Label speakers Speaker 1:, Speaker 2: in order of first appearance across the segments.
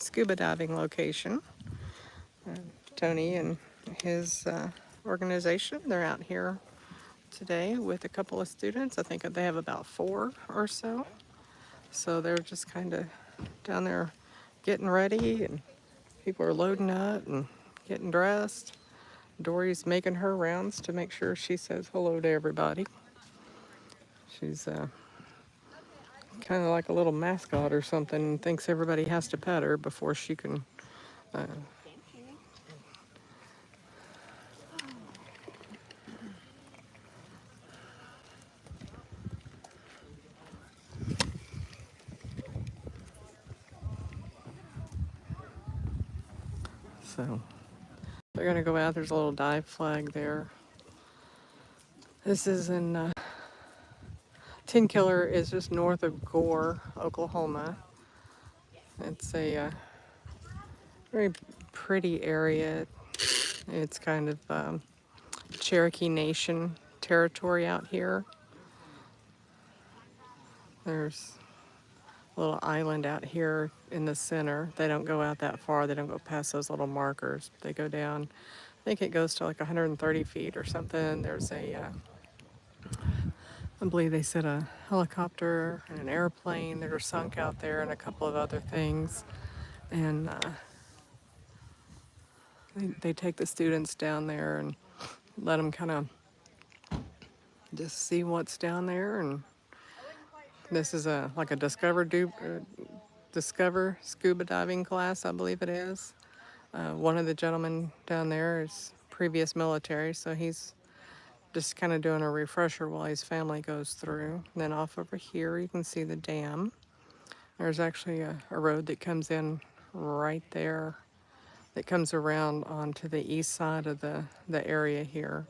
Speaker 1: scuba diving location. Tony and his organization, they're out here today with a couple of students. I think they have about 4 or so. So they're just kind of down there getting ready, and people are loading up and getting dressed. Dory's making her rounds to make sure she says hello to everybody. She's kind of like a little mascot or something, and thinks everybody has to pet her before she can. Uh, so they're gonna go out. There's a little dive flag there. This is in Tenkiller is just north of Gore, Oklahoma. It's a very pretty area. It's kind of Cherokee Nation territory out here. There's a little island out here in the center. They don't go out that far. They don't go past those little markers. They go down, I think it goes to like 130 feet or something. There's I believe they said a helicopter and an airplane that are sunk out there and a couple of other things. And they take the students down there and let them kind of just see what's down there. And this is like a Discover scuba diving class, I believe it is. One of the gentlemen down there is previous military, so he's just kind of doing a refresher while his family goes through. And then off over here, you can see the dam. There's actually a road that comes in right there that comes around onto the east side of the area here.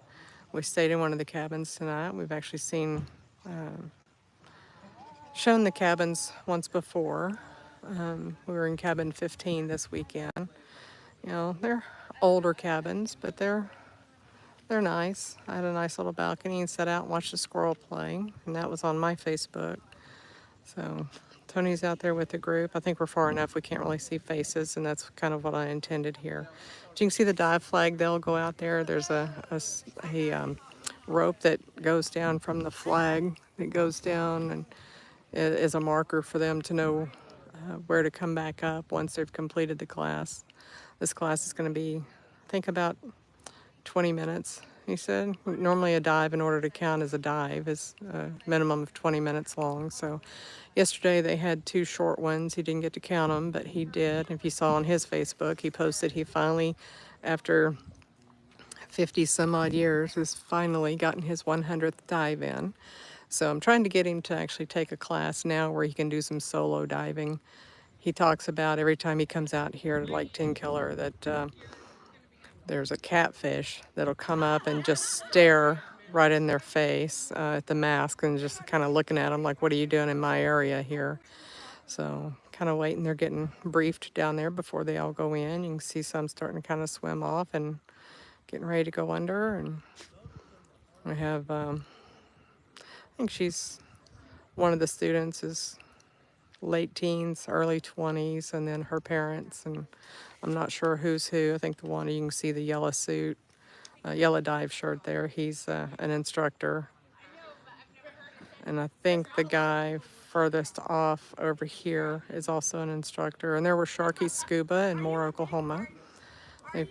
Speaker 1: We stayed in one of the cabins tonight. We've actually shown the cabins once before. We were in cabin 15 this weekend. You know, they're older cabins, but they're nice. I had a nice little balcony and sat out and watched the squirrel play, and that was on my Facebook. So Tony's out there with the group. I think we're far enough we can't really see faces, and that's kind of what I intended here. But you can see the dive flag. They'll go out there. There's a rope that goes down from the flag that goes down and is a marker for them to know where to come back up once they've completed the class. This class is going to be, I think, about 20 minutes, he said. Normally a dive, in order to count as a dive, is a minimum of 20 minutes long. So yesterday they had 2 short ones. He didn't get to count them, but he did. If you saw on his Facebook, he posted he finally, after 50 some odd years, has finally gotten his 100th dive in. So I'm trying to get him to actually take a class now where he can do some solo diving. He talks about every time he comes out here to Lake Tenkiller that there's a catfish that'll come up and just stare right in their face at the mask and just kind of looking at them like, what are you doing in my area here? So kind of waiting. They're getting briefed down there before they all go in. You can see some starting to kind of swim off and getting ready to go under. And we have, I think she's, one of the students is late teens, early 20s, and then her parents, and I'm not sure who's who. I think the one, you can see the yellow suit, yellow dive shirt there, he's an instructor. And I think the guy furthest off over here is also an instructor. And there were Sharky's Scuba in Moore, Oklahoma. They've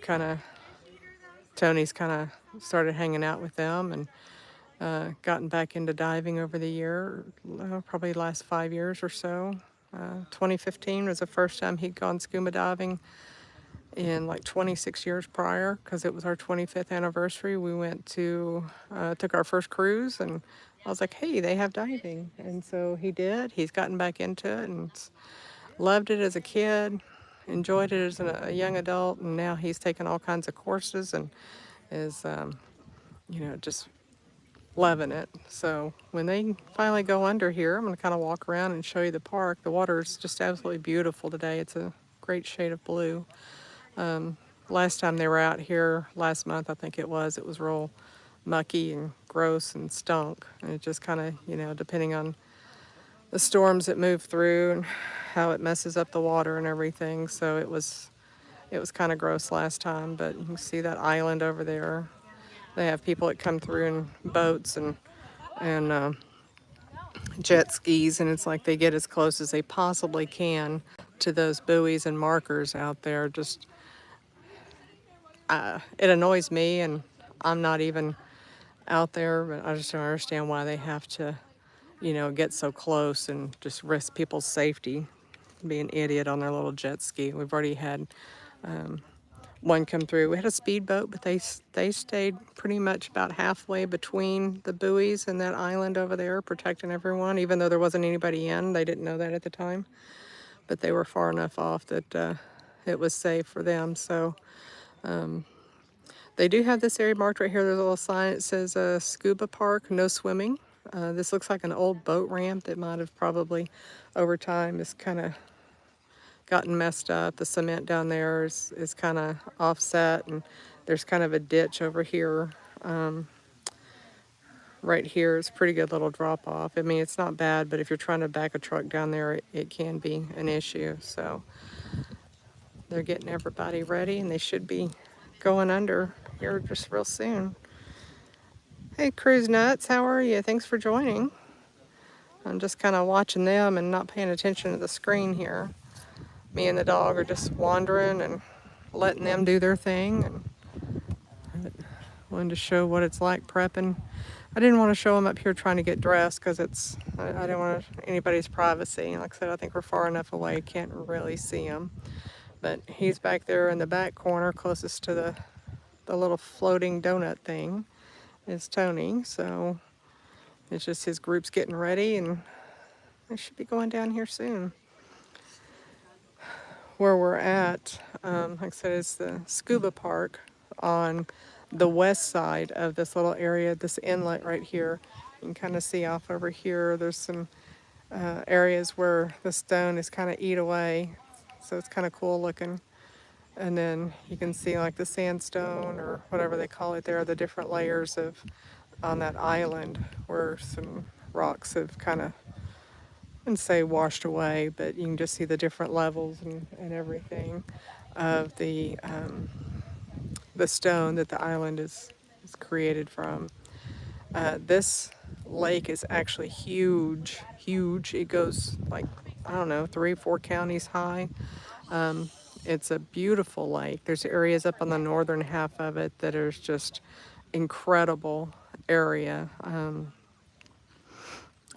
Speaker 1: Tony's kind of started hanging out with them and gotten back into diving over the year, probably the last 5 years or so. 2015 was the first time he'd gone scuba diving in like 26 years prior, because it was our 25th anniversary. We went to, took our first cruise, and I was like, hey, they have diving. And so he did. He's gotten back into it and loved it as a kid, enjoyed it as a young adult, and now he's taken all kinds of courses and is, just loving it. So when they finally go under here, I'm going to kind of walk around and show you the park. The water is just absolutely beautiful today. It's a great shade of blue. Last time they were out here, last month I think it was real mucky and gross and stunk. And it just kind of, depending on the storms that move through and how it messes up the water and everything. So it was kind of gross last time, but you can see that island over there. They have people that come through in boats and jet skis, and it's like they get as close as they possibly can to those buoys and markers out there. Just it annoys me, and I'm not even out there, but I just don't understand why they have to, get so close and just risk people's safety, be an idiot on their little jet ski. We've already had one come through. We had a speedboat, but they stayed pretty much about halfway between the buoys and that island over there, protecting everyone. Even though there wasn't anybody in, they didn't know that at the time, but they were far enough off that it was safe for them. So they do have this area marked right here. There's a little sign that says Scuba Park, no swimming. This looks like an old boat ramp that might have probably over time is kind of gotten messed up. The cement down there is kind of offset, and there's kind of a ditch over here. Right here is a pretty good little drop off. I mean, it's not bad, but if you're trying to back a truck down there, it can be an issue. So they're getting everybody ready, and they should be going under here just real soon. Hey, Cruise Nuts, how are you? Thanks for joining. I'm just kind of watching them and not paying attention to the screen here. Me and the dog are just wandering and letting them do their thing, and wanted to show what it's like prepping. I didn't want to show them up here trying to get dressed because I didn't want anybody's privacy. Like I said, I think we're far enough away, can't really see him. But he's back there in the back corner closest to the little floating donut thing is Tony. So it's just his group's getting ready, and they should be going down here soon. Where we're at, like I said, it's the Scuba Park on the west side of this little area, this inlet right here. You can kind of see off over here, there's some areas where the stone is kind of eat away, so it's kind of cool looking. And then you can see like the sandstone or whatever they call it there, the different layers of on that island where some rocks have kind of, I wouldn't say washed away, but you can just see the different levels and everything of the stone that the island is created from. This lake is actually huge, huge. It goes like, I don't know, 3, 4 counties high. It's a beautiful lake. There's areas up on the northern half of it that are just incredible area.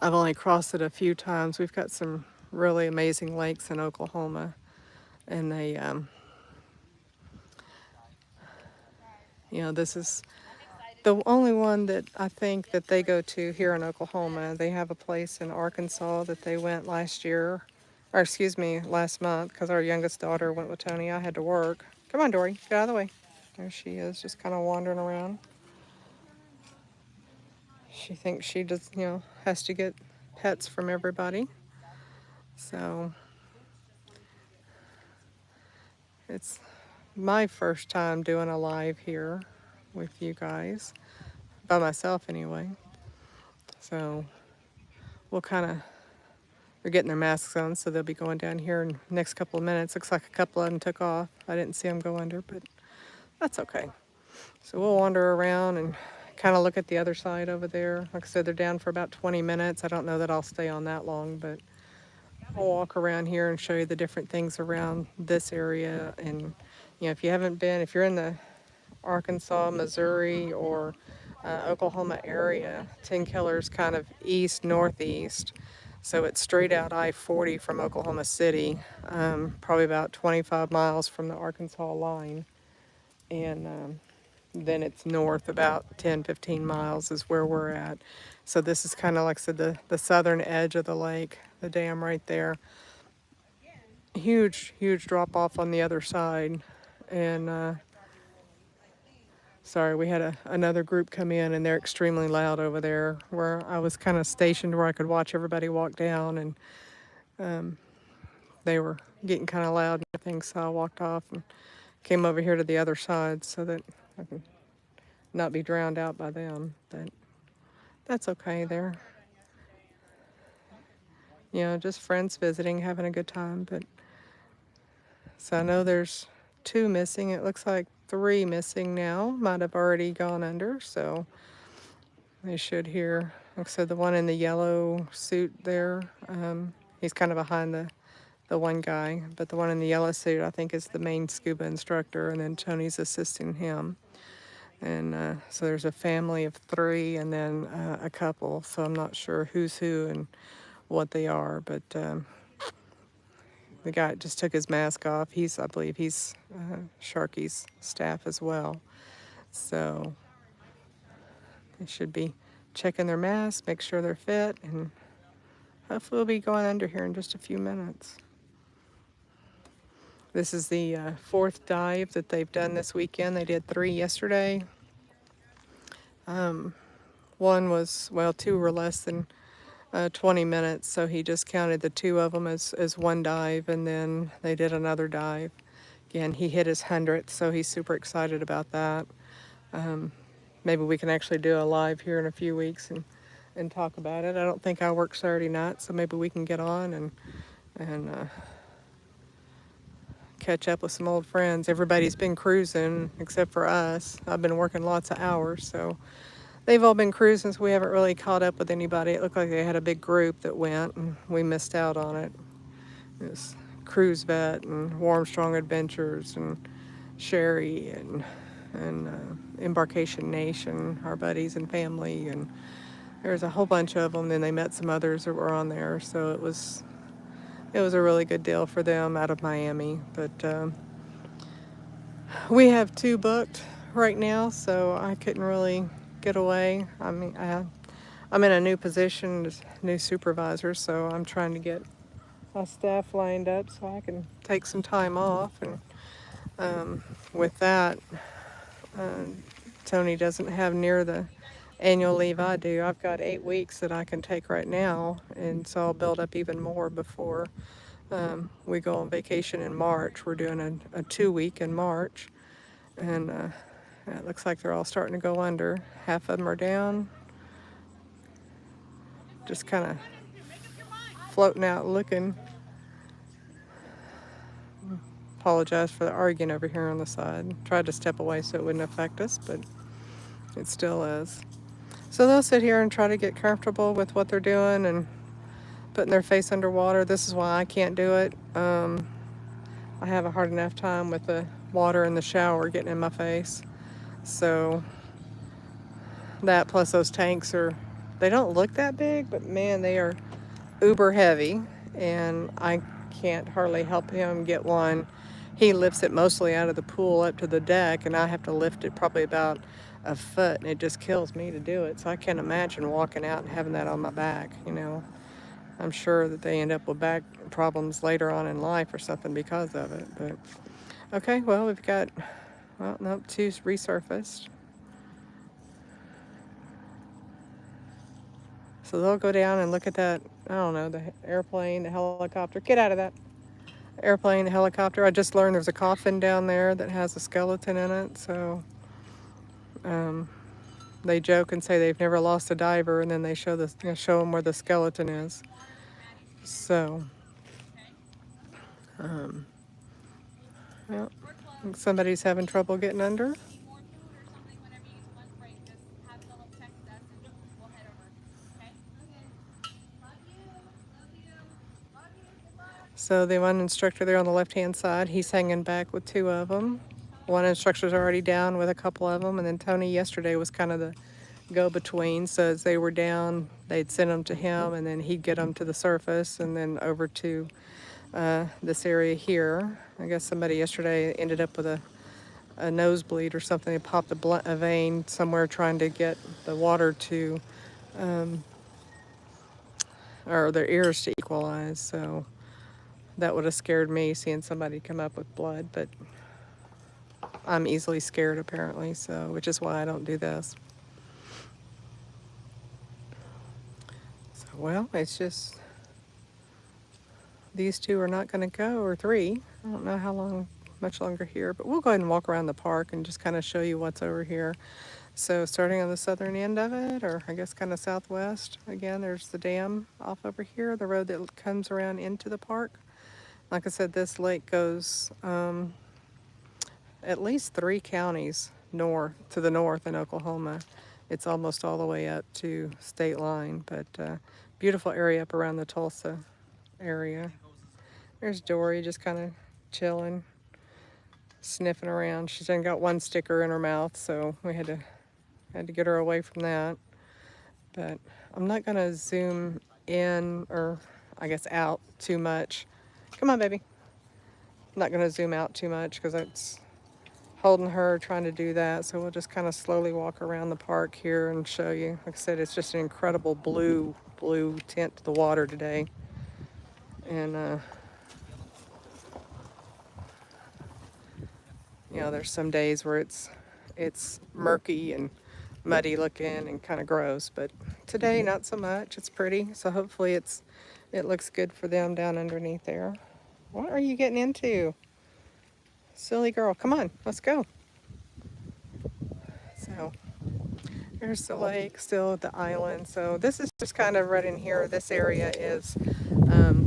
Speaker 1: I've only crossed it a few times. We've got some really amazing lakes in Oklahoma, and they, this is the only one that I think that they go to here in Oklahoma. They have a place in Arkansas that they went last year, or excuse me, last month, because our youngest daughter went with Tony. I had to work. Come on, Dory, get out of the way. There she is, just kind of wandering around. She thinks she just, has to get pets from everybody. So it's my first time doing a live here with you guys, by myself anyway. So we'll kind of, they're getting their masks on, so they'll be going down here in the next couple of minutes. Looks like a couple of them took off. I didn't see them go under, but that's okay. So we'll wander around and kind of look at the other side over there. Like I said, they're down for about 20 minutes. I don't know that I'll stay on that long, but I'll walk around here and show you the different things around this area. And, if you haven't been, if you're in the Arkansas, Missouri, or Oklahoma area, Tenkiller's kind of east, northeast. So it's straight out I-40 from Oklahoma City, probably about 25 miles from the Arkansas line. And then it's north about 10, 15 miles is where we're at. So this is kind of like I said, the southern edge of the lake, the dam right there. Huge, huge drop off on the other side. And sorry, we had another group come in, and they're extremely loud over there where I was kind of stationed where I could watch everybody walk down, and they were getting kind of loud and everything, so I walked off and came over here to the other side so that I could not be drowned out by them. But that's okay there. just friends visiting, having a good time. But so I know there's two missing. It looks like three missing now. Might have already gone under, so they should hear. Like I said, the one in the yellow suit there, he's kind of behind the one guy, but the one in the yellow suit I think is the main scuba instructor, and then Tony's assisting him. And so there's a family of three, and then a couple. So I'm not sure who's who and what they are, but the guy just took his mask off. I believe he's Sharky's staff as well. So they should be checking their masks, make sure they're fit, and hopefully we'll be going under here in just a few minutes. This is the fourth dive that they've done this weekend. They did 3 yesterday. One was, well, 2 were less than 20 minutes, so he just counted the 2 of them as one dive, and then they did another dive. Again, he hit his 100th, so he's super excited about that. Maybe we can actually do a live here in a few weeks and talk about it. I don't think I work Saturday night, so maybe we can get on and catch up with some old friends. Everybody's been cruising except for us. I've been working lots of hours, so they've all been cruising, so we haven't really caught up with anybody. It looked like they had a big group that went, and we missed out on it. It was Cruise Vet and Warmstrong Adventures and Sherry and Embarkation Nation, our buddies and family, and there was a whole bunch of them. Then they met some others that were on there, so it was a really good deal for them out of Miami. But we have 2 booked right now, so I couldn't really get away. I mean, I'm in a new position as new supervisor, so I'm trying to get my staff lined up so I can take some time off. And with that, Tony doesn't have near the annual leave I do. I've got 8 weeks that I can take right now, and so I'll build up even more before we go on vacation in March. We're doing a 2-week in March, and it looks like they're all starting to go under. Half of them are down, just kind of floating out looking. Apologize for the arguing over here on the side. Tried to step away so it wouldn't affect us, but it still is. So they'll sit here and try to get comfortable with what they're doing and putting their face underwater. This is why I can't do it. I have a hard enough time with the water in the shower getting in my face. So that plus those tanks they don't look that big, but man, they are uber heavy, and I can't hardly help him get one. He lifts it mostly out of the pool up to the deck, and I have to lift it probably about a foot, and it just kills me to do it. So I can't imagine walking out and having that on my back. I'm sure that they end up with back problems later on in life or something because of it. But okay, well, we've got, well, nope, 2 resurfaced. So they'll go down and look at that, I don't know, the airplane, the helicopter. Get out of that. Airplane, the helicopter. I just learned there's a coffin down there that has a skeleton in it. So they joke and say they've never lost a diver, and then they show them where the skeleton is. So, well, somebody's having trouble getting under. So the one instructor there on the left-hand side, he's hanging back with 2 of them. One instructor's already down with a couple of them, and then Tony yesterday was kind of the go-between. So as they were down, they'd send them to him, and then he'd get them to the surface and then over to this area here. I guess somebody yesterday ended up with a nosebleed or something. They popped a vein somewhere trying to get the water to, or their ears to equalize. So that would have scared me, seeing somebody come up with blood, but I'm easily scared apparently, so which is why I don't do this. So, well, it's just these 2 are not going to go, or 3. I don't know how much longer here, but we'll go ahead and walk around the park and just kind of show you what's over here. So starting on the southern end of it, or I guess kind of southwest, again, there's the dam off over here, the road that comes around into the park. Like I said, this lake goes at least 3 counties north to the north in Oklahoma. It's almost all the way up to state line, but beautiful area up around the Tulsa area. There's Dory just kind of chilling, sniffing around. She's only got one sticker in her mouth, so we had to get her away from that. But I'm not gonna zoom in, or I guess out too much. Come on, baby. I'm not gonna zoom out too much because it's holding her, trying to do that. So we'll just kind of slowly walk around the park here and show you. Like I said, it's just an incredible blue tint to the water today. And you know, there's some days where it's murky and muddy looking and kind of gross, but today not so much. It's pretty, so hopefully it looks good for them down underneath there. What are you getting into? Silly girl, come on, let's go. So there's the lake, still the island. So this is just kind of right in here. This area is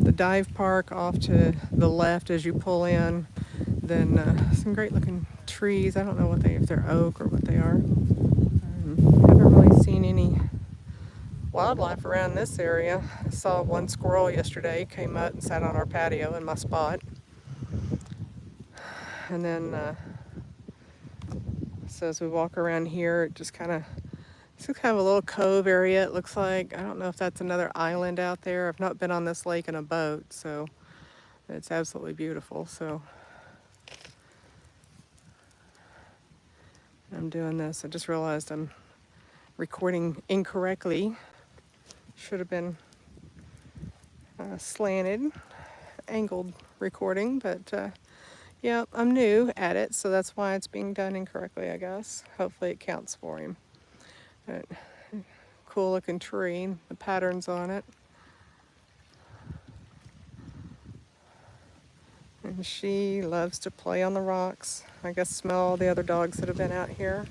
Speaker 1: the dive park off to the left as you pull in. Then some great looking trees. I don't know if they're oak or what they are. Haven't really seen any wildlife around this area. I saw one squirrel yesterday, came up and sat on our patio in my spot. And then, so as we walk around here, it's kind of a little cove area, it looks like. I don't know if that's another island out there. I've not been on this lake in a boat, so it's absolutely beautiful. So I'm doing this. I just realized I'm recording incorrectly. Should have been slanted, angled recording, but yeah, I'm new at it, so that's why it's being done incorrectly, I guess. Hopefully it counts for him. But cool looking tree, the patterns on it. And she loves to play on the rocks. I guess smell all the other dogs that have been out here.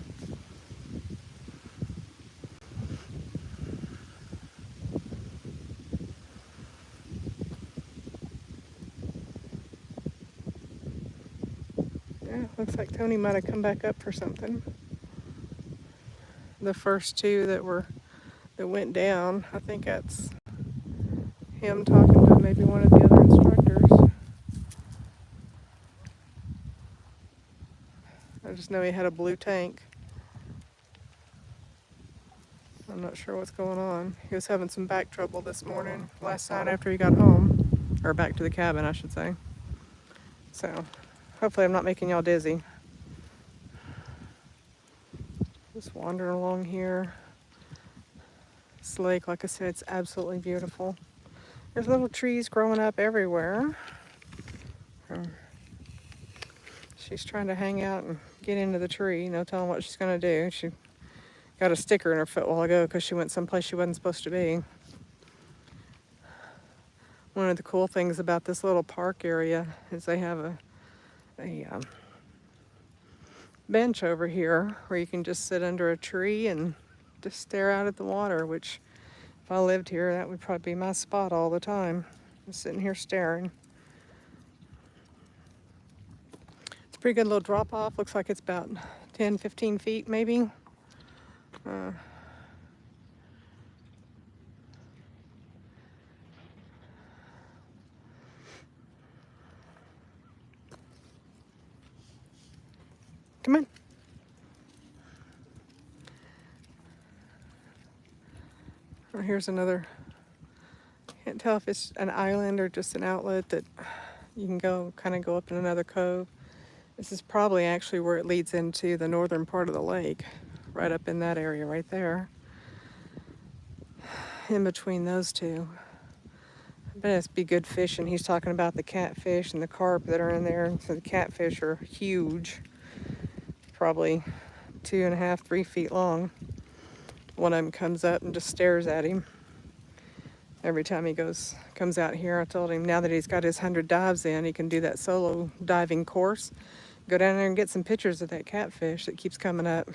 Speaker 1: Yeah, looks like Tony might have come back up for something. The first two that went down, I think that's him talking to maybe one of the other instructors. I just know he had a blue tank. I'm not sure what's going on. He was having some back trouble this morning, last night after he got home, or back to the cabin, I should say. So hopefully I'm not making y'all dizzy. Just wandering along here. This lake, like I said, it's absolutely beautiful. There's little trees growing up everywhere. She's trying to hang out and get into the tree. No telling what she's going to do. She got a sticker in her foot a while ago because she went someplace she wasn't supposed to be. One of the cool things about this little park area is they have a bench over here where you can just sit under a tree and just stare out at the water, which if I lived here, that would probably be my spot all the time. Just sitting here staring. It's a pretty good little drop off. Looks like it's about 10, 15 feet maybe. Come on. Oh, here's another. Can't tell if it's an island or just an outlet that you can kind of go up in another cove. This is probably actually where it leads into the northern part of the lake, right up in that area right there. In between those two. I bet it's be good fishing. He's talking about the catfish and the carp that are in there. So the catfish are huge, probably 2.5, 3 feet long. One of them comes up and just stares at him. Every time he comes out here, I told him now that he's got his 100 dives in, he can do that solo diving course. Go down there and get some pictures of that catfish that keeps coming up.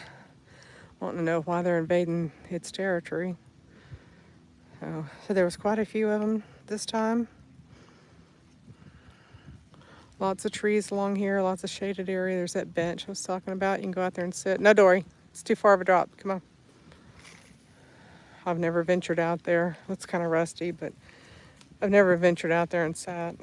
Speaker 1: wanting to know why they're invading its territory. So there was quite a few of them this time. Lots of trees along here, lots of shaded area. There's that bench I was talking about. You can go out there and sit. No, Dory, it's too far of a drop. Come on. I've never ventured out there. It's kind of rusty, but I've never ventured out there and sat.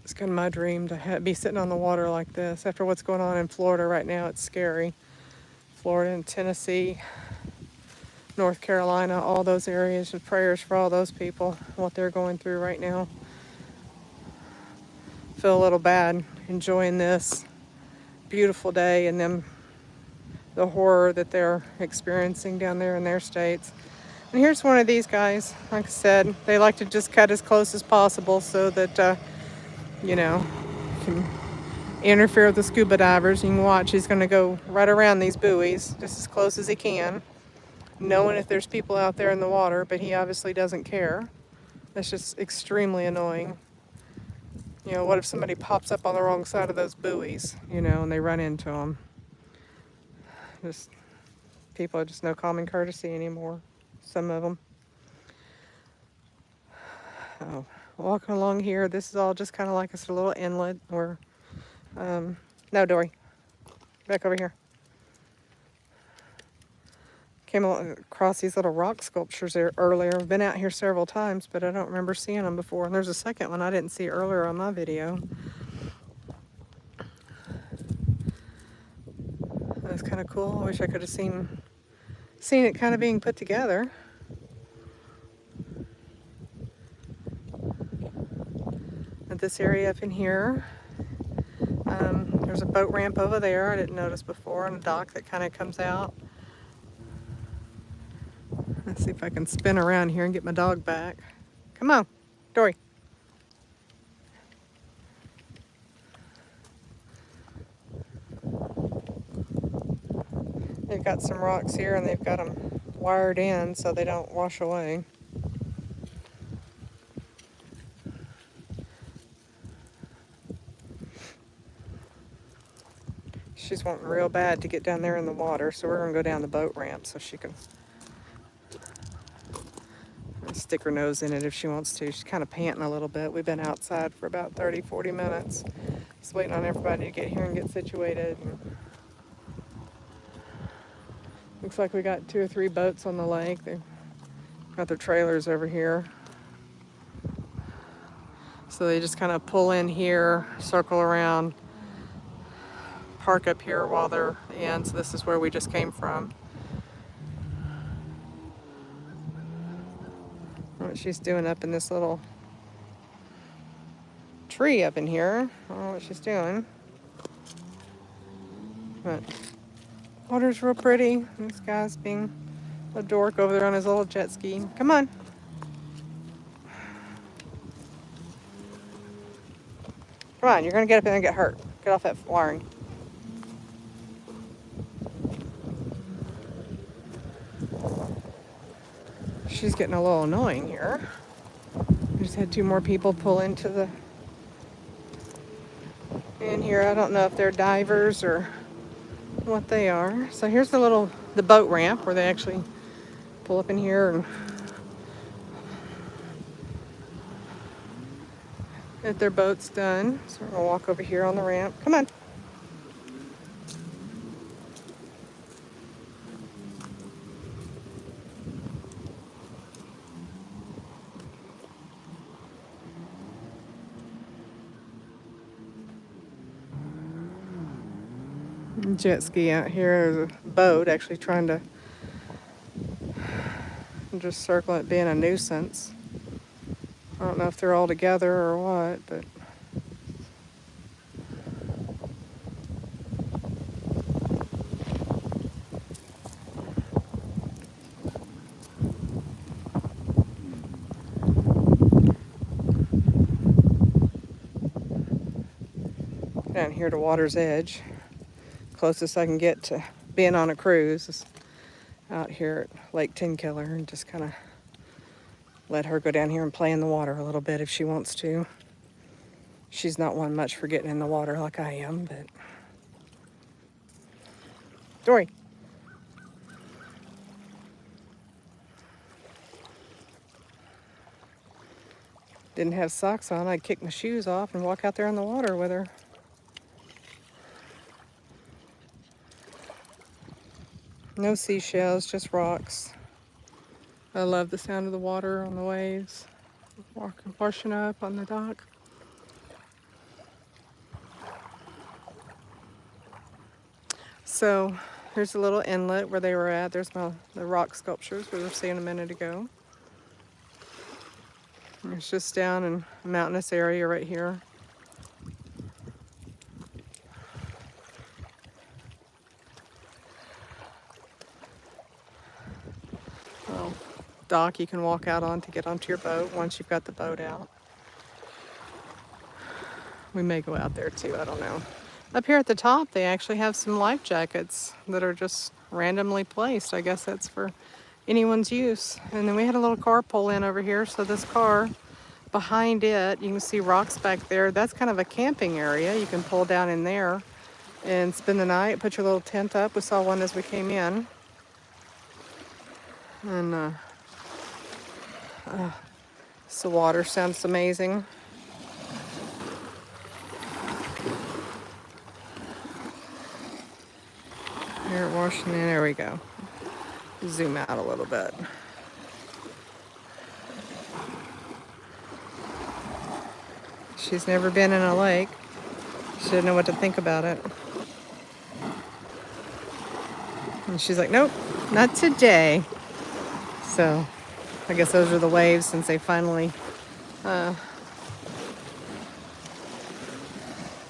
Speaker 1: It's kind of my dream to be sitting on the water like this. After what's going on in Florida right now, it's scary. Florida and Tennessee, North Carolina, all those areas, and prayers for all those people, what they're going through right now. Feel a little bad enjoying this beautiful day and them the horror that they're experiencing down there in their states. And here's one of these guys. Like I said, they like to just cut as close as possible so that you know, can interfere with the scuba divers. You can watch, he's going to go right around these buoys just as close as he can, knowing if there's people out there in the water, but he obviously doesn't care. That's just extremely annoying. You know, what if somebody pops up on the wrong side of those buoys, you know, and they run into them? Just, people are just no common courtesy anymore, some of them. Oh, walking along here, this is all just kind of like a little inlet where, no, Dory, back over here. Came across these little rock sculptures there earlier. I've been out here several times, but I don't remember seeing them before. And there's a second one I didn't see earlier on my video. That's kind of cool. I wish I could have seen it kind of being put together. At this area up in here, there's a boat ramp over there I didn't notice before, and a dock that kind of comes out. Let's see if I can spin around here and get my dog back. Come on, Dory. They've got some rocks here and they've got them wired in so they don't wash away. She's wanting real bad to get down there in the water, so we're going to go down the boat ramp so she can stick her nose in it if she wants to. She's kind of panting a little bit. We've been outside for about 30-40 minutes. Just waiting on everybody to get here and get situated. Looks like we got 2 or 3 boats on the lake. They've got their trailers over here. So they just kind of pull in here, circle around, park up here while they're in. So this is where we just came from. What she's doing up in this little tree up in here. I don't know what she's doing. But water's real pretty. This guy's being a dork over there on his little jet ski. Come on. Come on, you're going to get up there and get hurt. Get off that wiring. She's getting a little annoying here. We just had 2 more people pull into in here. I don't know if they're divers or what they are. So here's the boat ramp where they actually pull up in here and get their boats done. So we're gonna walk over here on the ramp. Come on. Jet ski out here. There's a boat actually trying to just circle it, being a nuisance. I don't know if they're all together or what, but down here to water's edge. Closest I can get to being on a cruise is out here at Lake Tenkiller, and just kind of let her go down here and play in the water a little bit if she wants to. She's not one much for getting in the water like I am, but Dory. Didn't have socks on, I'd kick my shoes off and walk out there in the water with her. No seashells, just rocks. I love the sound of the water on the waves, washing up on the dock. So here's a little inlet where they were at. There's the rock sculptures we were seeing a minute ago. It's just down in a mountainous area right here. Well, dock you can walk out on to get onto your boat once you've got the boat out. We may go out there too, I don't know. Up here at the top, they actually have some life jackets that are just randomly placed. I guess that's for anyone's use. And then we had a little car pull in over here. So this car, behind it, you can see rocks back there. That's kind of a camping area. You can pull down in there and spend the night, put your little tent up. We saw one as we came in. And the water sounds amazing. Here at Washington, there we go. Zoom out a little bit. She's never been in a lake. She didn't know what to think about it. And she's like, nope, not today. So I guess those are the waves since they finally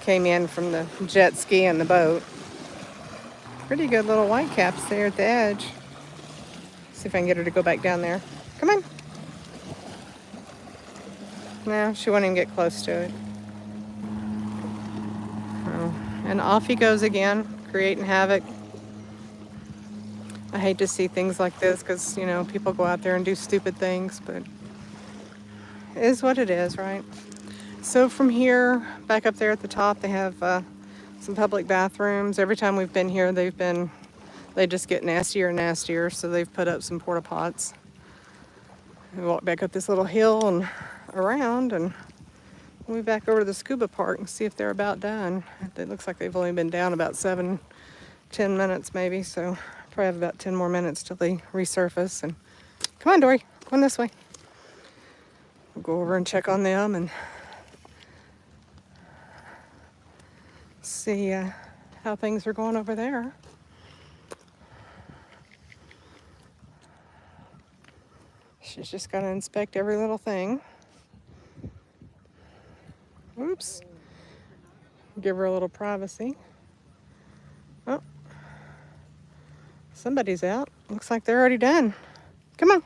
Speaker 1: came in from the jet ski and the boat. Pretty good little white caps there at the edge. See if I can get her to go back down there. Come on. No, she won't even get close to it. Oh, and off he goes again, creating havoc. I hate to see things like this because, you know, people go out there and do stupid things, but it is what it is, right? So from here, back up there at the top, they have some public bathrooms. Every time we've been here, they just get nastier and nastier, so they've put up some porta pots. We walk back up this little hill and around, and we'll be back over to the scuba park and see if they're about done. It looks like they've only been down about 7-10 minutes maybe, so probably have about 10 more minutes till they resurface. And come on, Dory, come on this way. We'll go over and check on them and see how things are going over there. She's just got to inspect every little thing. Oops. Give her a little privacy. Oh. Somebody's out. Looks like they're already done. Come on.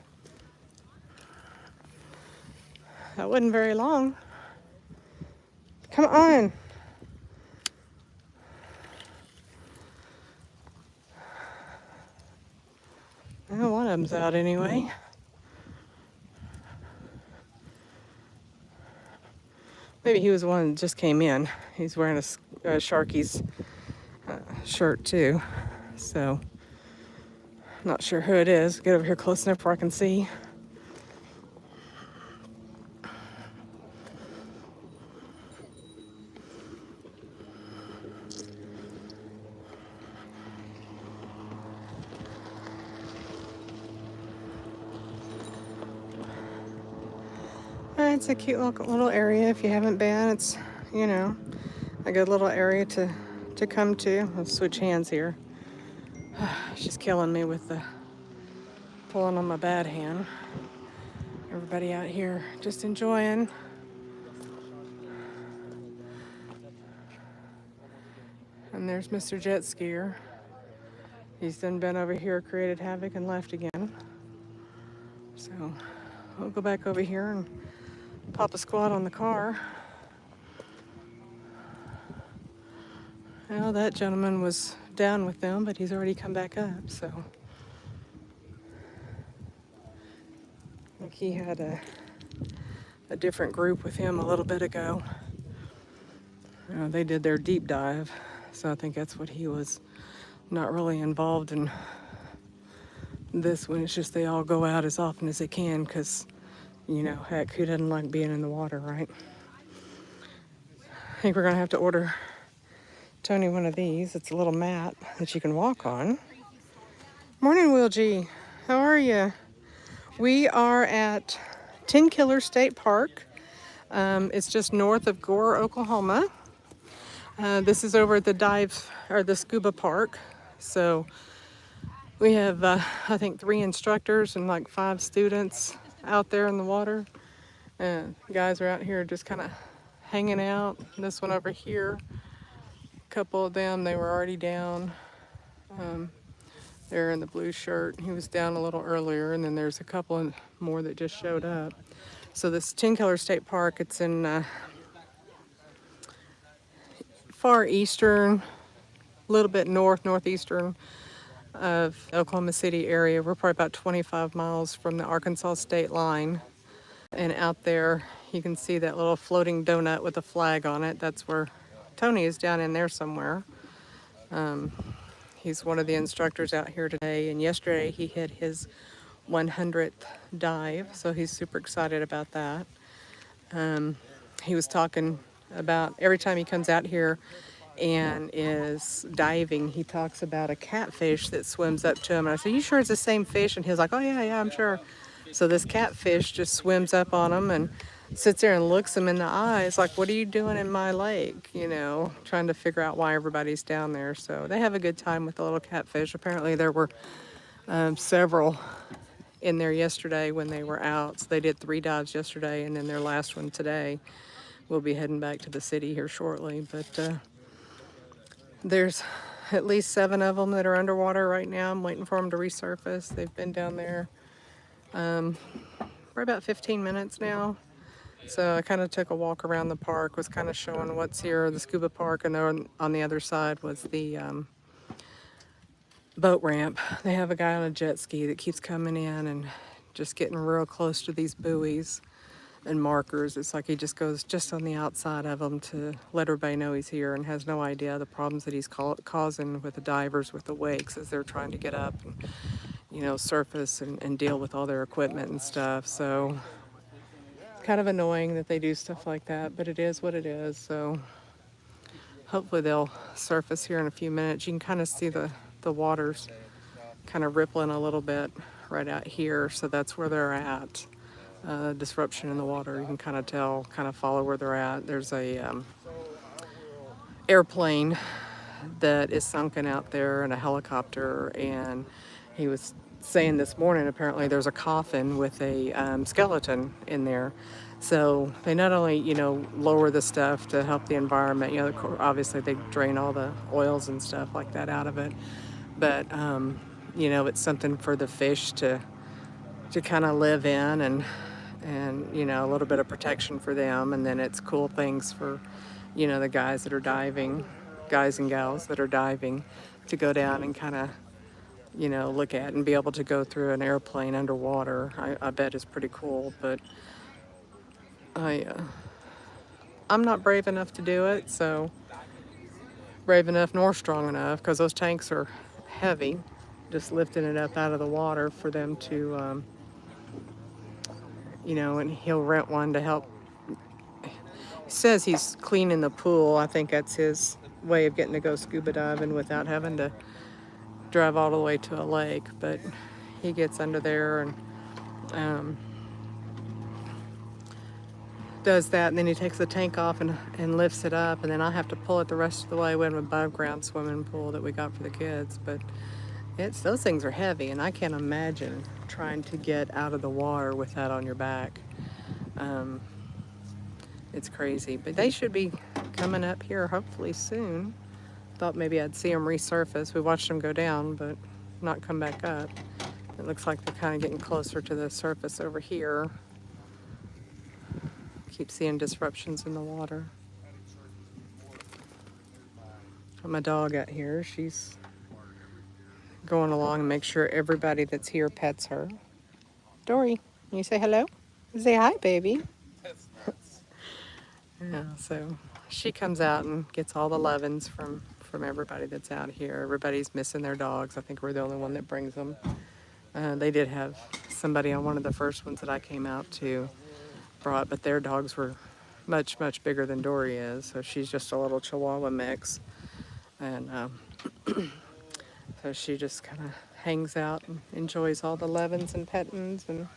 Speaker 1: That wasn't very long. Come on. Well, one of them's out anyway. Maybe he was the one that just came in. He's wearing a Sharky's shirt too. So, not sure who it is. Get over here close enough where I can see. It's a cute little area. If you haven't been, it's, you know, a good little area to come to. Let's switch hands here. She's killing me with the pulling on my bad hand. Everybody out here just enjoying. And there's Mr. Jet Skier. He's then been over here, created havoc, and left again. So we'll go back over here and pop a squat on the car. Well, that gentleman was down with them, but he's already come back up, so. I think he had a different group with him a little bit ago. They did their deep dive, so I think that's what he was not really involved in this one. It's just they all go out as often as they can because, you know, heck, who doesn't like being in the water, right? I think we're gonna have to order Tony one of these. It's a little mat that you can walk on. Morning, Will G. How are you? We are at Tenkiller State Park. It's just north of Gore, Oklahoma. This is over at the the Scuba Park. So we have, I think, 3 instructors and like 5 students out there in the water. And guys are out here just kind of hanging out. This one over here, a couple of them, they were already down. They're in the blue shirt. He was down a little earlier, and then there's a couple more that just showed up. So this Tenkiller State Park, it's in far eastern, a little bit northeastern of Oklahoma City area. We're probably about 25 miles from the Arkansas state line. And out there, you can see that little floating donut with a flag on it. That's where Tony is, down in there somewhere. He's one of the instructors out here today, and yesterday he hit his 100th dive, so he's super excited about that. He was talking about every time he comes out here and is diving, he talks about a catfish that swims up to him. And I said, "You sure it's the same fish?" And he was like, "Oh yeah, I'm sure." So this catfish just swims up on him and sits there and looks him in the eyes like, "What are you doing in my lake?" You know, trying to figure out why everybody's down there. So they have a good time with the little catfish. Apparently there were several in there yesterday when they were out. So they did 3 dives yesterday, and then their last one today. We'll be heading back to the city here shortly, but there's at least 7 of them that are underwater right now. I'm waiting for them to resurface. They've been down there for about 15 minutes now. So I kind of took a walk around the park, was kind of showing what's here, the scuba park, and then on the other side was the boat ramp. They have a guy on a jet ski that keeps coming in and just getting real close to these buoys and markers. It's like he just goes just on the outside of them to let everybody know he's here, and has no idea the problems that he's causing with the divers with the wakes as they're trying to get up and, you know, surface and deal with all their equipment and stuff. So kind of annoying that they do stuff like that, but it is what it is. So hopefully they'll surface here in a few minutes. You can kind of see the waters kind of rippling a little bit right out here. So that's where they're at. Disruption in the water. You can kind of tell, kind of follow where they're at. There's a airplane that is sunken out there, and a helicopter, and he was saying this morning apparently there's a coffin with a skeleton in there. So they not only, you know, lower the stuff to help the environment, you know, obviously they drain all the oils and stuff like that out of it, but you know, it's something for the fish to kind of live in, and you know, a little bit of protection for them. And then it's cool things for, you know, the guys that are diving, guys and gals that are diving, to go down and kind of, you know, look at and be able to go through an airplane underwater. I bet is pretty cool, but I'm not brave enough to do it, so brave enough nor strong enough, because those tanks are heavy, just lifting it up out of the water for them to you know, and he'll rent one to help. He says he's cleaning the pool. I think that's his way of getting to go scuba diving without having to drive all the way to a lake. But he gets under there and does that, and then he takes the tank off and lifts it up, and then I have to pull it the rest of the way. We have an above ground swimming pool that we got for the kids, but those things are heavy, and I can't imagine trying to get out of the water with that on your back. It's crazy, but they should be coming up here hopefully soon. Thought maybe I'd see them resurface. We watched them go down, but not come back up. It looks like they're kind of getting closer to the surface over here. Keep seeing disruptions in the water. My dog out here, she's going along and make sure everybody that's here pets her. Dory, can you say hello? Say hi, baby. Yeah, so she comes out and gets all the lovin's from from everybody that's out here. Everybody's missing their dogs. I think we're the only one that brings them. They did have somebody on one of the first ones that I came out to brought, but their dogs were much, much bigger than Dory is. So she's just a little Chihuahua mix. And so she just kind of hangs out and enjoys all the lovins and pettings, and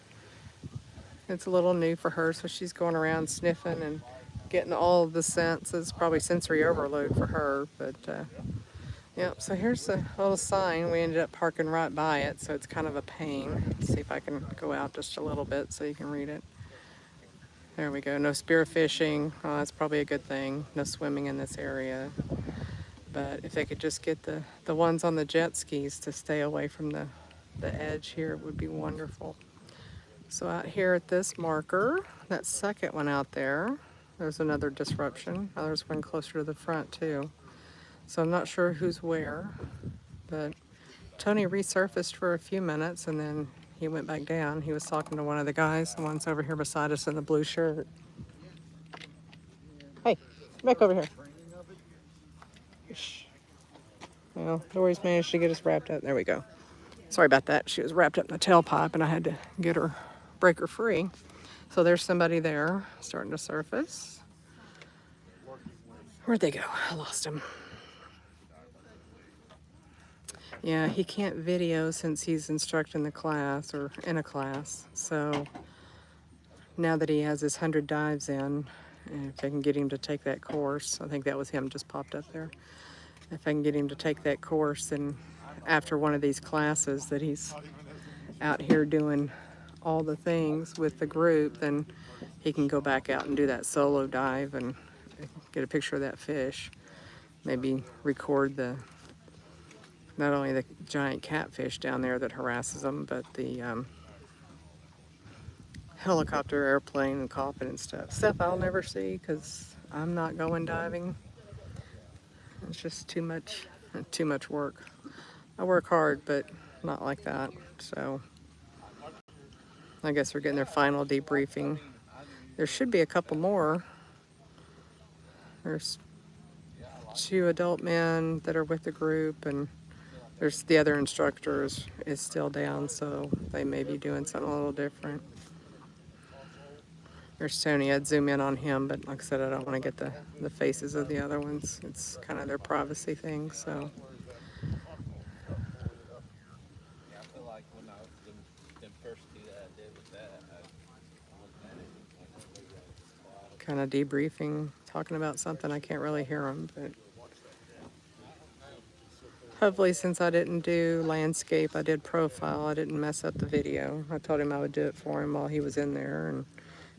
Speaker 1: it's a little new for her, so she's going around sniffing and getting all of the scents. It's probably sensory overload for her, but yeah. So here's a little sign. We ended up parking right by it, so it's kind of a pain. Let's see if I can go out just a little bit so you can read it. There we go. No spearfishing. Oh, that's probably a good thing. No swimming in this area. But if they could just get the ones on the jet skis to stay away from the edge here, it would be wonderful. So out here at this marker, that second one out there, there's another disruption. Oh, there's one closer to the front too. So I'm not sure who's where, but Tony resurfaced for a few minutes and then he went back down. He was talking to one of the guys, the one's over here beside us in the blue shirt. Hey, back over here. Shh. Well, Dory's managed to get us wrapped up. There we go. Sorry about that. She was wrapped up in the tailpipe and I had to get her, break her free. So there's somebody there starting to surface. Where'd they go? I lost him. Yeah, he can't video since he's instructing the class or in a class. So now that he has his 100 dives in, and if I can get him to take that course, I think that was him just popped up there. If I can get him to take that course, then after one of these classes that he's out here doing all the things with the group, then he can go back out and do that solo dive and get a picture of that fish. Maybe record not only the giant catfish down there that harasses them, but the helicopter, airplane, and coffin and stuff I'll never see because I'm not going diving. It's just too much work. I work hard, but not like that. So I guess we're getting their final debriefing. There should be a couple more. There's 2 adult men that are with the group, and there's the other instructor is still down, so they may be doing something a little different. There's Tony. I'd zoom in on him, but like I said, I don't want to get the faces of the other ones. It's kind of their privacy thing, so. Kind of debriefing, talking about something. I can't really hear them, but hopefully since I didn't do landscape, I did profile, I didn't mess up the video. I told him I would do it for him while he was in there and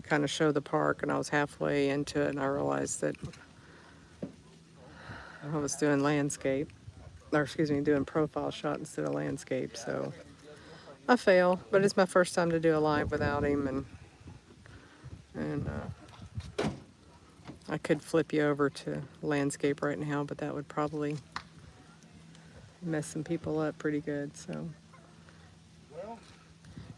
Speaker 1: kind of show the park, and I was halfway into it and I realized that I was doing landscape, or excuse me, doing profile shot instead of landscape, so I fail, but it's my first time to do a live without him, and I could flip you over to landscape right now, but that would probably mess some people up pretty good, so.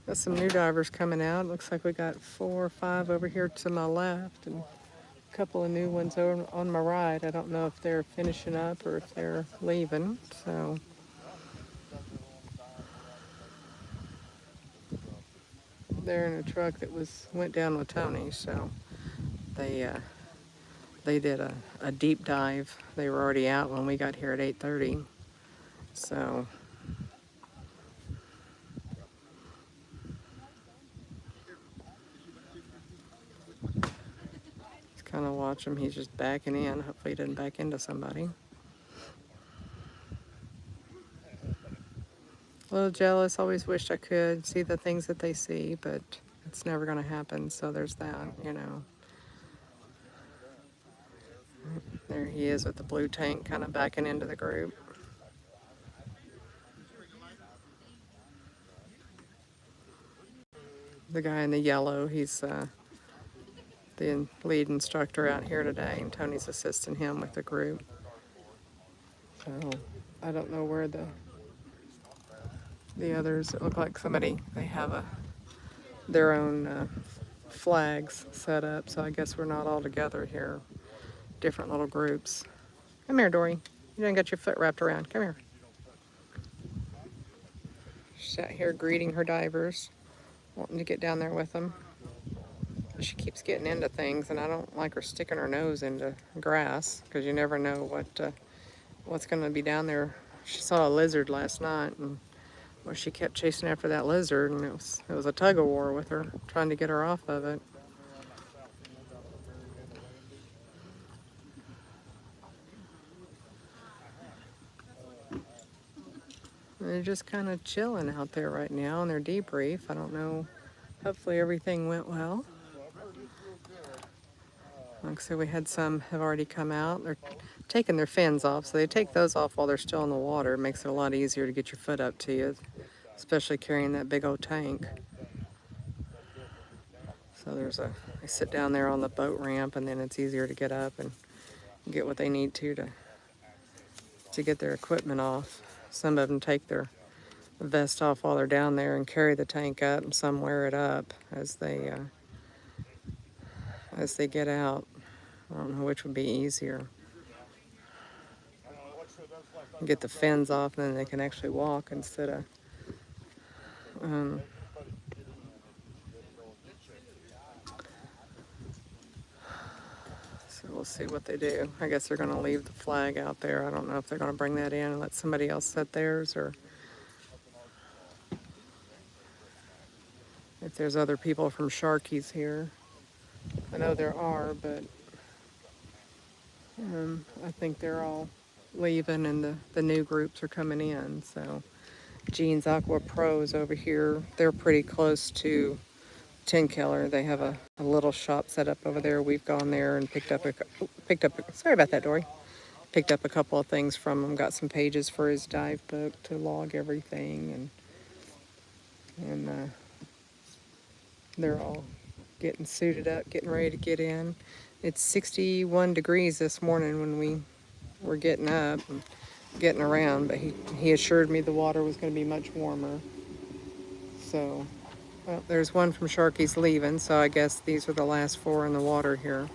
Speaker 1: Got some new divers coming out. Looks like we got 4 or 5 over here to my left and a couple of new ones over on my right. I don't know if they're finishing up or if they're leaving, so. They're in a truck that went down with Tony, so they did a deep dive. They were already out when we got here at 8:30, so. Kind of watch him. He's just backing in. Hopefully he doesn't back into somebody. A little jealous. Always wished I could see the things that they see, but it's never going to happen. So there's that, you know. There he is with the blue tank kind of backing into the group. The guy in the yellow, he's the lead instructor out here today, and Tony's assisting him with the group. So I don't know where the others, it look like they have their own flags set up, so I guess we're not all together here. Different little groups. Come here, Dory. You done got your foot wrapped around. Come here. She's out here greeting her divers, wanting to get down there with them. She keeps getting into things, and I don't like her sticking her nose into grass because you never know what's going to be down there. She saw a lizard last night, and well, she kept chasing after that lizard, and it was a tug of war with her, trying to get her off of it. They're just kind of chilling out there right now in their debrief. I don't know. Hopefully everything went well. Like I said, we had some have already come out. They're taking their fins off, so they take those off while they're still in the water. It makes it a lot easier to get your foot up to you, especially carrying that big old tank. So they sit down there on the boat ramp, and then it's easier to get up and get what they need to get their equipment off. Some of them take their vest off while they're down there and carry the tank up, and some wear it up as they get out. I don't know which would be easier. Get the fins off, and then they can actually walk instead of so we'll see what they do. I guess they're going to leave the flag out there. I don't know if they're going to bring that in and let somebody else set theirs, or if there's other people from Sharkies here. I know there are, but I think they're all leaving, and the new groups are coming in. So Jean's Aqua Pros over here, they're pretty close to Tenkiller. They have a little shop set up over there. We've gone there and picked up sorry about that, Dory. Picked up a couple of things from him. Got some pages for his dive book to log everything, and they're all getting suited up, getting ready to get in. It's 61 degrees this morning when we were getting up and getting around, but he assured me the water was going to be much warmer. So, well, there's one from Sharky's leaving, so I guess these are the last 4 in the water here.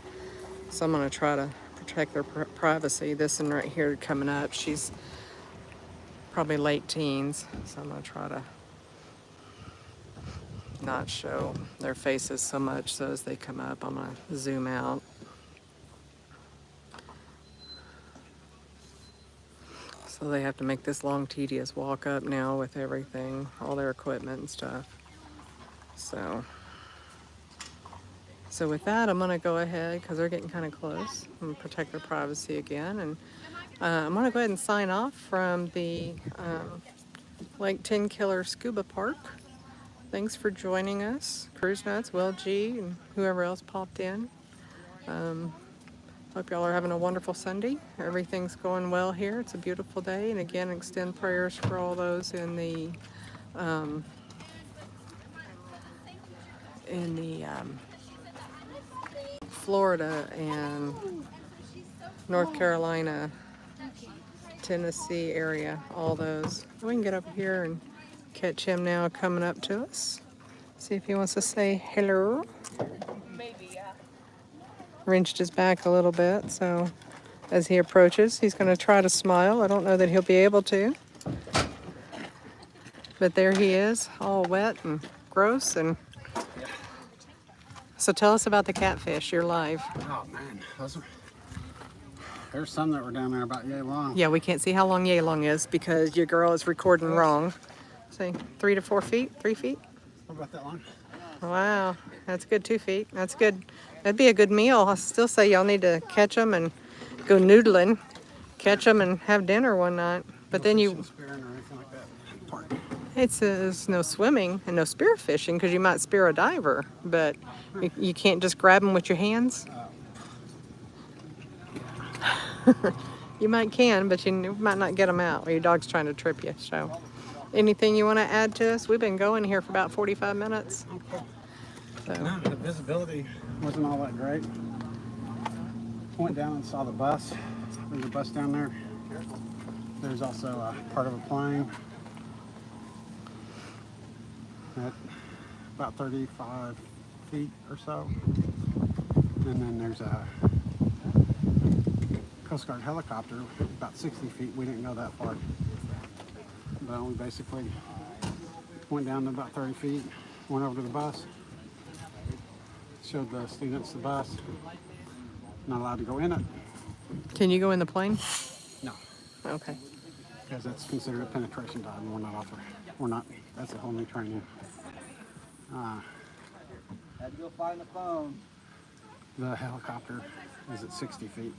Speaker 1: So I'm going to try to protect their privacy. This one right here coming up, she's probably late teens, so I'm going to try to not show their faces so much, so as they come up, I'm going to zoom out. So they have to make this long, tedious walk up now with everything, all their equipment and stuff. So with that, I'm going to go ahead, because they're getting kind of close, and protect their privacy again. And I'm going to go ahead and sign off from the Lake Tenkiller Scuba Park. Thanks for joining us, Cruise Nuts, Will G, and whoever else popped in. Hope y'all are having a wonderful Sunday. Everything's going well here. It's a beautiful day. And again, extend prayers for all those in the Florida and North Carolina, Tennessee area, all those. We can get up here and catch him now coming up to us. See if he wants to say hello.
Speaker 2: Maybe, yeah.
Speaker 1: Wrenched his back a little bit, so as he approaches, he's going to try to smile. I don't know that he'll be able to. But there he is, all wet and gross. And so tell us about the catfish. You're live.
Speaker 3: Oh man, there's some that were down there about yay long.
Speaker 1: Yeah, we can't see how long yay long is because your girl is recording wrong. Say 3 to 4 feet, 3 feet.
Speaker 3: What about that long?
Speaker 1: Wow, that's good. 2 feet. That's good. That'd be a good meal. I still say y'all need to catch them and go noodling, catch them and have dinner one night. But then you,
Speaker 3: Spearing or anything like that. Park.
Speaker 1: it's no swimming and no spear fishing because you might spear a diver, but you can't just grab them with your hands. You might can, but you might not get them out or your dog's trying to trip you. So anything you want to add to us? We've been going here for about 45 minutes. So.
Speaker 3: No, the visibility wasn't all that great. Went down and saw the bus. There's a bus down there. There's also a part of a plane at about 35 feet or so. And then there's a Coast Guard helicopter about 60 feet. We didn't go that far. But we basically went down to about 30 feet, went over to the bus, showed the students the bus. Not allowed to go in it.
Speaker 1: Can you go in the plane?
Speaker 3: No,
Speaker 1: Okay.
Speaker 3: because it's considered a penetration dive, and we're not authorized. We're not. That's a whole new training.
Speaker 4: Had to go find the phone.
Speaker 3: The helicopter is at 60 feet.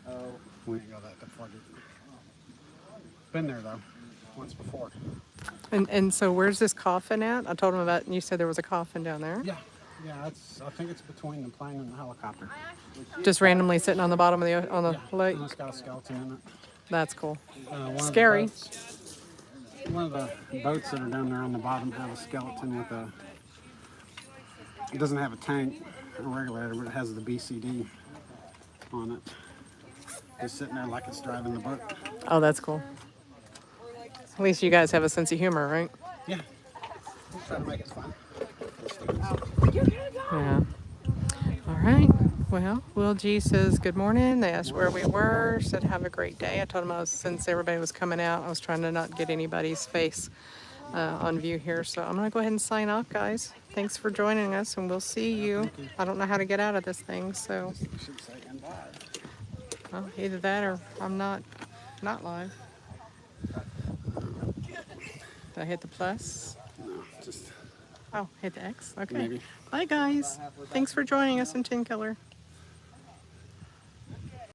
Speaker 4: Oh,
Speaker 3: We didn't go that far. Been there though, once before.
Speaker 1: And so where's this coffin at? I told him about, and you said there was a coffin down there.
Speaker 3: Yeah, I think it's between the plane and the helicopter.
Speaker 1: Just randomly sitting on the bottom of the lake.
Speaker 3: And it's got a skeleton in it.
Speaker 1: That's cool.
Speaker 3: One
Speaker 1: Scary.
Speaker 3: One of the boats that are down there on the bottom have a skeleton with a. It doesn't have a tank, a regulator, but it has the BCD on it. Just sitting there like it's driving the boat.
Speaker 1: Oh, that's cool. At least you guys have a sense of humor, right?
Speaker 3: Yeah. Just try to make it fun.
Speaker 1: Yeah. All right. Well, Will G says good morning. They asked where we were. Said have a great day. I told them since everybody was coming out, I was trying to not get anybody's face on view here. So I'm gonna go ahead and sign off, guys. Thanks for joining us, and we'll see you. I don't know how to get out of this thing, so
Speaker 3: You should say and live.
Speaker 1: well, either that or I'm not live. Did I hit the plus?
Speaker 3: No, just
Speaker 1: Oh, hit the X. Okay.
Speaker 3: maybe.
Speaker 1: Bye, guys. Thanks for joining us in Tenkiller.